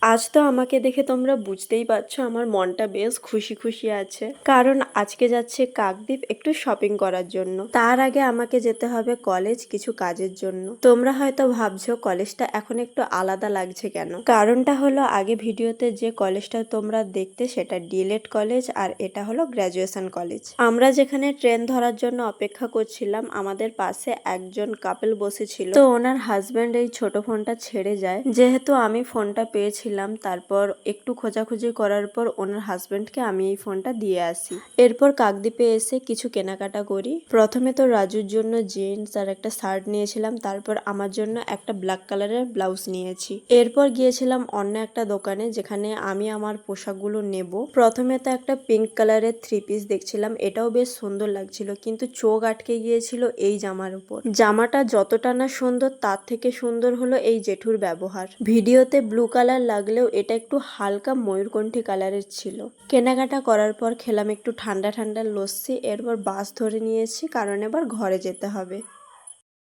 আজ তো আমাকে দেখে তোমরা বুঝতেই পারছো আমার মনটা বেশ খুশি খুশি আছে, কারণ আজকে যাচ্ছে কাকদ্বীপ একটু শপিং করার জন্য। তার আগে আমাকে যেতে হবে কলেজ কিছু কাজের জন্য। তোমরা হয়তো ভাবছো কলেজটা এখন একটু আলাদা লাগছে কেন। কারণটা হলো আগে ভিডিওতে যে কলেজটা তোমরা দেখতে সেটা ডিএলএড কলেজ, আর এটা হলো গ্র্যাজুয়েশন কলেজ। আমরা যেখানে ট্রেন ধরার জন্য অপেক্ষা করছিলাম আমাদের পাশে একজন কাপল বসেছিল, তো ওনার হাজবেন্ড এই ছোট ফোনটা ছেড়ে যায়। যেহেতু আমি ফোনটা পেয়েছিলাম, তারপর একটু খোঁজাখুঁজি করার পর ওনার হাজবেন্ডকে আমি এই ফোনটা দিয়ে আসি। এরপর কাকদ্বীপে এসে কিছু কেনাকাটা করি। প্রথমে তো রাজুর জন্য জিন্স আর একটা শার্ট নিয়েছিলাম, তারপর আমার জন্য একটা ব্ল্যাক কালারের ব্লাউজ নিয়েছি। এরপর গিয়েছিলাম অন্য একটা দোকানে যেখানে আমি আমার পোশাকগুলো নেব। প্রথমে তো একটা পিঙ্ক কালারের 3 পিস দেখছিলাম, এটাও বেশ সুন্দর লাগছিল, কিন্তু চোখ আটকে গিয়েছিল এই জামার উপর। জামাটা যতটা না সুন্দর তার থেকে সুন্দর হলো এই জেঠুর ব্যবহার। ভিডিওতে ব্লু কালার লাগলেও এটা একটু হালকা ময়ূরকণ্ঠী কালারের ছিল। কেনাকাটা করার পর খেলাম একটু ঠান্ডা ঠান্ডা লস্যি, এরপর বাস ধরে নিয়েছি কারণ এবার ঘরে যেতে হবে।